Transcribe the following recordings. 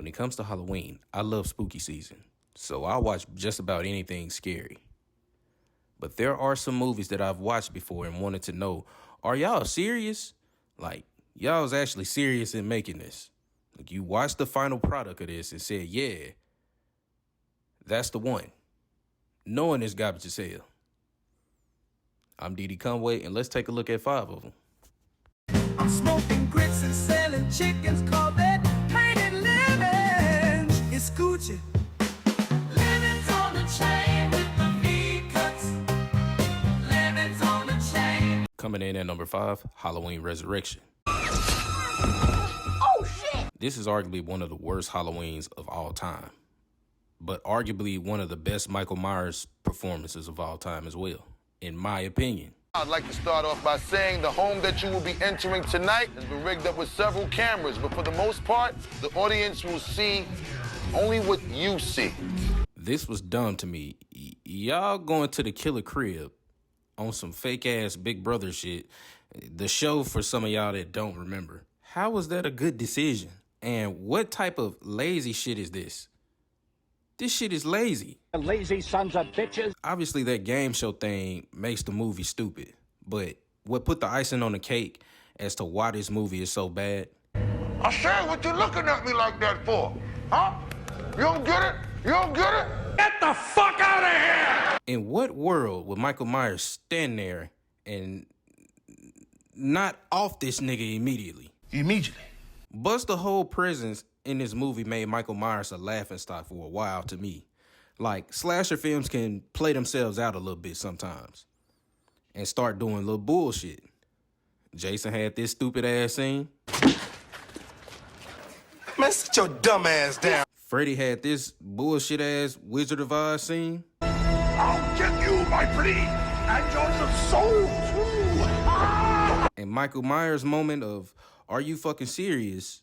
When it comes to Halloween, I love spooky season, so I watch just about anything scary. But there are some movies that I've watched before and wanted to know, are y'all serious? Like, y'all was actually serious in making this. Like, you watched the final product of this and said, yeah, that's the one. Knowing this garbage is hell. I'm Didi Conway, and let's take a look at 5 of them. I'm smoking grits and selling chickens, call that painted lemons. It's Gucci. Lemons on the chain with the meat cuts. Lemons on the chain. Coming in at number 5, Halloween Resurrection. Oh, shit! This is arguably one of the worst Halloweens of all time, but arguably one of the best Michael Myers performances of all time as well, in my opinion. I'd like to start off by saying the home that you will be entering tonight has been rigged up with several cameras, but for the most part, the audience will see only what you see. This was dumb to me. Y'all going to the killer crib on some fake-ass Big Brother shit. The show, for some of y'all that don't remember. How was that a good decision? And what type of lazy shit is this? This shit is lazy. Lazy sons of bitches. Obviously, that game show thing makes the movie stupid. But what put the icing on the cake as to why this movie is so bad? I said, what you looking at me like that for? Huh? You don't get it? You don't get it? Get the fuck out of here! In what world would Michael Myers stand there and not off this nigga immediately? Immediately. Buster's whole presence in this movie made Michael Myers a laughingstock for a while to me. Like, slasher films can play themselves out a little bit sometimes and start doing little bullshit. Jason had this stupid ass scene. Man, sit your dumb ass down. Freddy had this bullshit ass Wizard of Oz scene. I'll get you, my pretty, and yours of soul, too. And Michael Myers' moment of, are you fucking serious,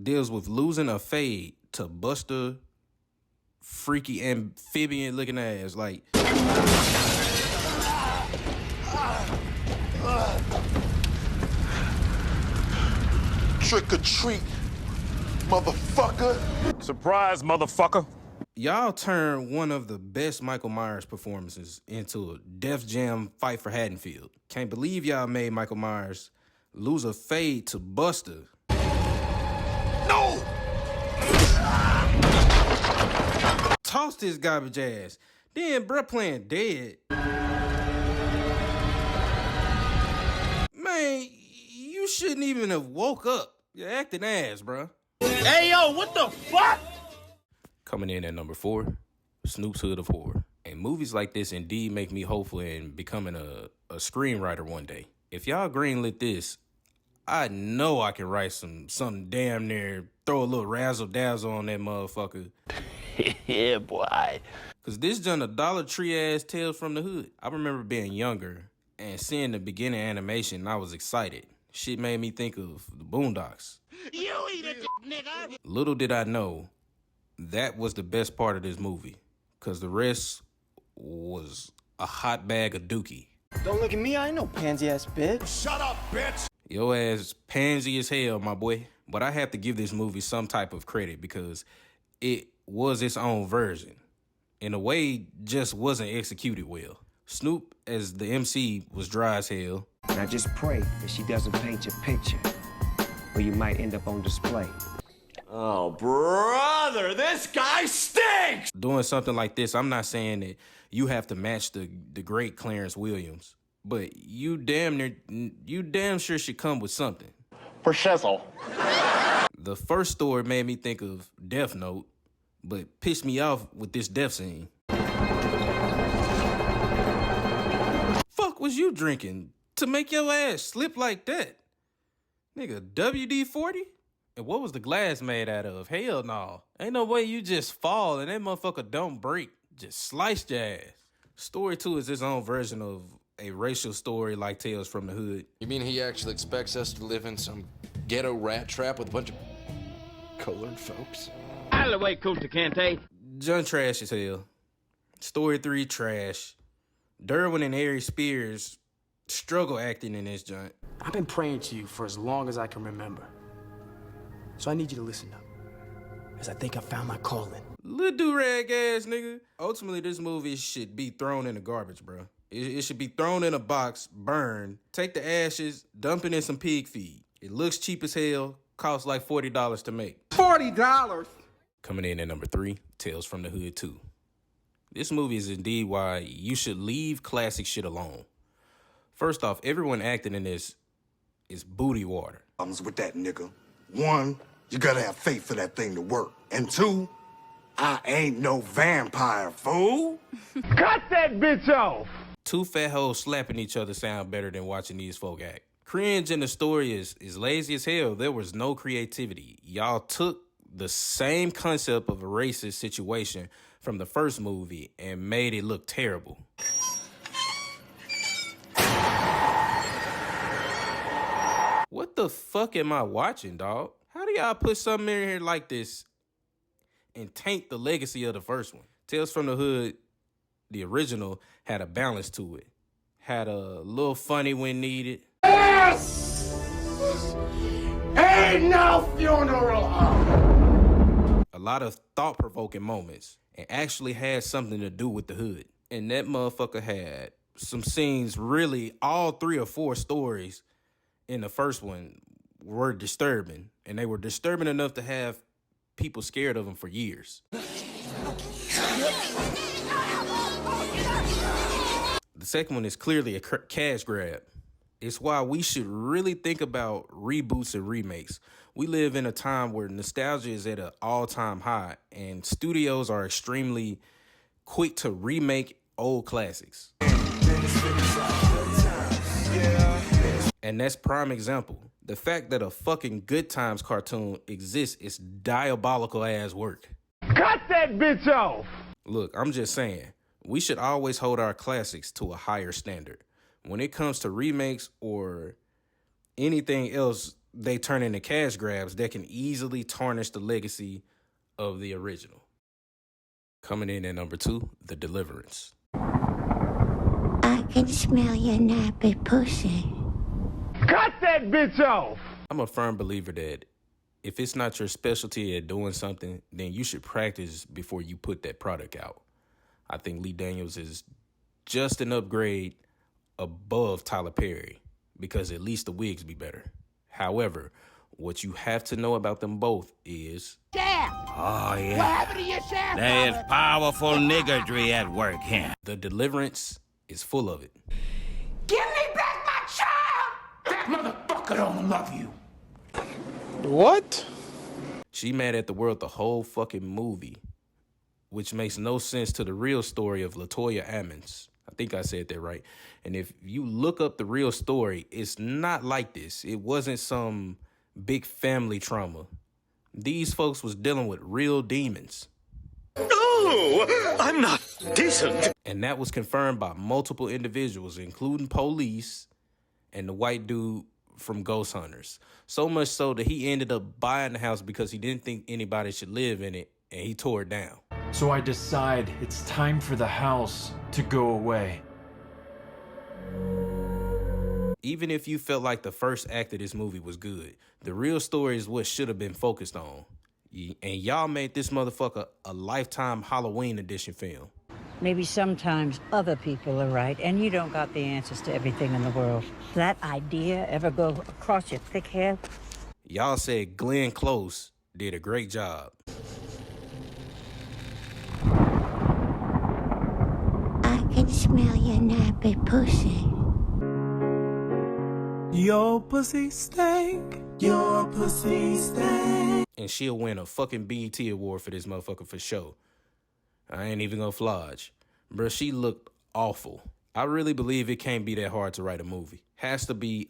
deals with losing a fade to Buster freaky amphibian looking ass. Like, Trick or treat, motherfucker. Surprise, motherfucker. y'all turned one of the best Michael Myers performances into a Def Jam fight for Haddonfield. Can't believe y'all made Michael Myers lose a fade to Buster. No! Tossed his garbage ass. Then bruh playing dead. Man, you shouldn't even have woke up. You're acting ass, bruh. Hey, yo, what the fuck? Coming in at number 4, Snoop's Hood of Horror. And movies like this indeed make me hopeful in becoming a screenwriter one day. If y'all greenlit this, I know I can write something damn near, throw a little razzle-dazzle on that motherfucker. Yeah, boy. Cause this done a Dollar Tree ass Tales from the Hood. I remember being younger and seeing the beginning animation and I was excited. Shit made me think of the Boondocks. You eat it, nigga. Little did I know, that was the best part of this movie. Cause the rest was a hot bag of dookie. Don't look at me, I ain't no pansy ass bitch. Shut up, bitch. Your ass pansy as hell, my boy. But I have to give this movie some type of credit because it was its own version. In a way, just wasn't executed well. Snoop, as the MC, was dry as hell. Now just pray that she doesn't paint your picture, or you might end up on display. Oh, brother, this guy stinks! Doing something like this, I'm not saying that you have to match the great Clarence Williams, but you damn sure should come with something. For shizzle. The first story made me think of Death Note, but pissed me off with this death scene. Fuck was you drinking to make your ass slip like that? Nigga, WD-40? And what was the glass made out of? Hell no. Ain't no way you just fall and that motherfucker don't break. Just sliced your ass. Story 2 is its own version of a racial story like Tales from the Hood. You mean he actually expects us to live in some ghetto rat trap with a bunch of colored folks? Out of the way, Kunta Kinte. John trash as hell. Story 3 trash. Derwin and Ari Spears struggle acting in this joint. I've been praying to you for as long as I can remember. So I need you to listen up. because I think I found my calling. Little do-rag ass nigga. Ultimately, this movie should be thrown in the garbage, bro. It should be thrown in a box, burned, take the ashes, dump it in some pig feed. It looks cheap as hell, costs like $40 to make. $40? Coming in at number 3, Tales from the Hood 2. This movie is indeed why you should leave classic shit alone. First off, everyone acting in this is booty water. Problems with that, nigga. One, you gotta have faith for that thing to work. And two, I ain't no vampire, fool. Cut that bitch off! Two fat hoes slapping each other sound better than watching these folk act. Cringe in the story is lazy as hell. There was no creativity. Y'all took the same concept of a racist situation from the first movie and made it look terrible. What the fuck am I watching, dog? How do y'all put something in here like this and taint the legacy of the first one? Tales from the Hood, the original, had a balance to it. Had a little funny when needed. Yes! Ain't no funeral home! A lot of thought-provoking moments, and actually had something to do with the hood. And that motherfucker had some scenes, really, all 3 or 4 stories in the first one were disturbing. And they were disturbing enough to have people scared of them for years. The second one is clearly a cash grab. It's why we should really think about reboots and remakes. We live in a time where nostalgia is at an all-time high, and studios are extremely quick to remake old classics. And that's prime example. The fact that a fucking Good Times cartoon exists is diabolical ass work. Cut that bitch off! Look, I'm just saying, we should always hold our classics to a higher standard. When it comes to remakes or anything else, they turn into cash grabs that can easily tarnish the legacy of the original. Coming in at number 2, The Deliverance. I can smell your nappy pussy. Cut that bitch off! I'm a firm believer that if it's not your specialty at doing something, then you should practice before you put that product out. I think Lee Daniels is just an upgrade above Tyler Perry because at least the wigs be better. However, what you have to know about them both is... Oh, yeah. What happened to your shaft? There is powerful niggardry at work here. The Deliverance is full of it. Give me back my child! That motherfucker don't love you. What? She mad at the world the whole fucking movie, which makes no sense to the real story of LaToya Ammons. I think I said that right. And if you look up the real story, it's not like this. It wasn't some big family trauma. These folks was dealing with real demons. No! I'm not decent! And that was confirmed by multiple individuals, including police and the white dude from Ghost Hunters. So much so that he ended up buying the house because he didn't think anybody should live in it, and he tore it down. So I decide it's time for the house to go away. Even if you felt like the first act of this movie was good, the real story is what should have been focused on. And y'all made this motherfucker a Lifetime Halloween edition film. Maybe sometimes other people are right, and you don't got the answers to everything in the world. That idea ever go across your thick head? Y'all said Glenn Close did a great job. I can smell your nappy pussy. Your pussy stank. Your pussy stank. And she'll win a fucking BET award for this motherfucker for sure. I ain't even gonna flodge. Bruh, she looked awful. I really believe it can't be that hard to write a movie. Has to be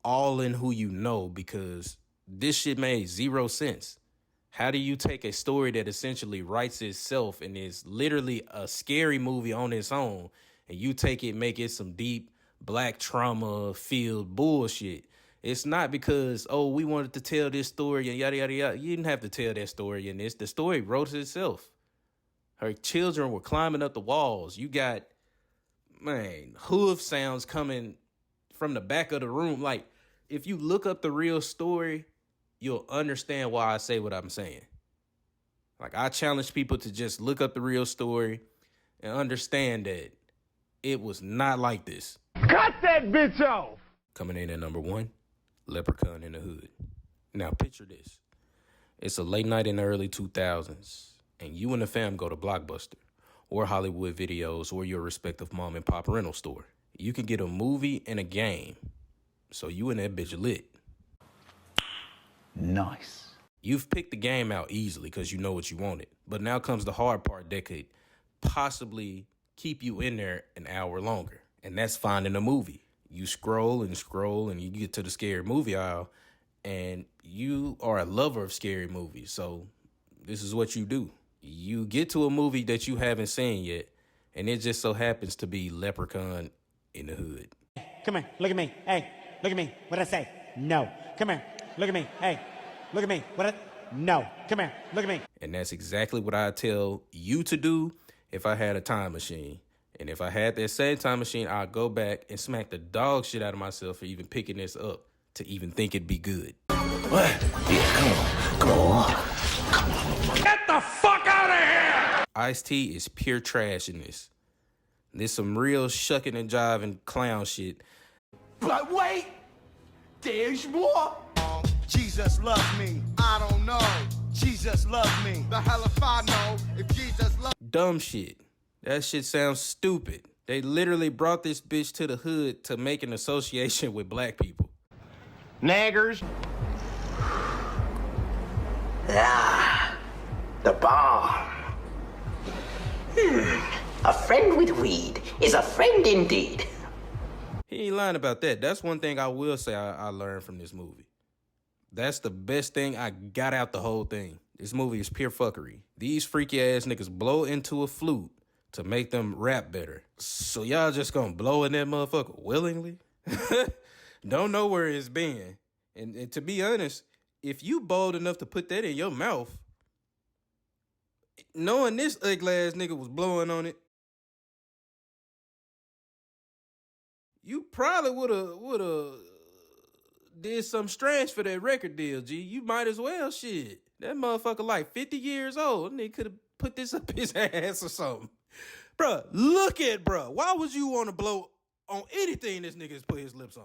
all in who you know because this shit made 0 sense. How do you take a story that essentially writes itself and is literally a scary movie on its own, and you take it, make it some deep black trauma-filled bullshit? It's not because, oh, we wanted to tell this story and yada, yada, yada. You didn't have to tell that story in this. The story wrote itself. Her children were climbing up the walls. You got, man, hoof sounds coming from the back of the room. Like, if you look up the real story, you'll understand why I say what I'm saying. Like, I challenge people to just look up the real story and understand that it was not like this. Cut that bitch off! Coming in at number 1, Leprechaun in the Hood. Now, picture this. It's a late night in the early 2000s, and you and the fam go to Blockbuster or Hollywood Videos or your respective mom and pop rental store. You can get a movie and a game, so you and that bitch lit. Nice. You've picked the game out easily because you know what you wanted, but now comes the hard part that could possibly keep you in there an hour longer, and that's finding a movie. You scroll and scroll, and you get to the scary movie aisle, and you are a lover of scary movies, so this is what you do. You get to a movie that you haven't seen yet, and it just so happens to be Leprechaun in the Hood. Come here, look at me. Hey, look at me. What'd I say? No. Come here, look at me. Hey, look at me. No. Come here, look at me. And that's exactly what I tell you to do if I had a time machine. And if I had that same time machine, I'd go back and smack the dog shit out of myself for even picking this up, to even think it'd be good. What? Yeah, come on. Get the fuck out of here! Ice-T is pure trash in this. There's some real shucking and jiving clown shit. But wait! There's more! Jesus loves me. I don't know. Jesus loves me. The hell if I know if Jesus loves me. Dumb shit. That shit sounds stupid. They literally brought this bitch to the hood to make an association with black people. Naggers. Ah, the bomb. A friend with weed is a friend indeed. He ain't lying about that. That's one thing I will say I learned from this movie. That's the best thing I got out the whole thing. This movie is pure fuckery. These freaky ass niggas blow into a flute to make them rap better. So y'all just gonna blow in that motherfucker willingly? Don't know where it's been. And to be honest, if you bold enough to put that in your mouth, knowing this ugly ass nigga was blowing on it, you probably would've did something strange for that record deal, G. You might as well, shit. That motherfucker like 50 years old. And they could have put this up his ass or something. Bruh, look at bruh. Why would you want to blow on anything this nigga's put his lips on?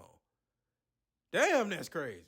Damn, that's crazy.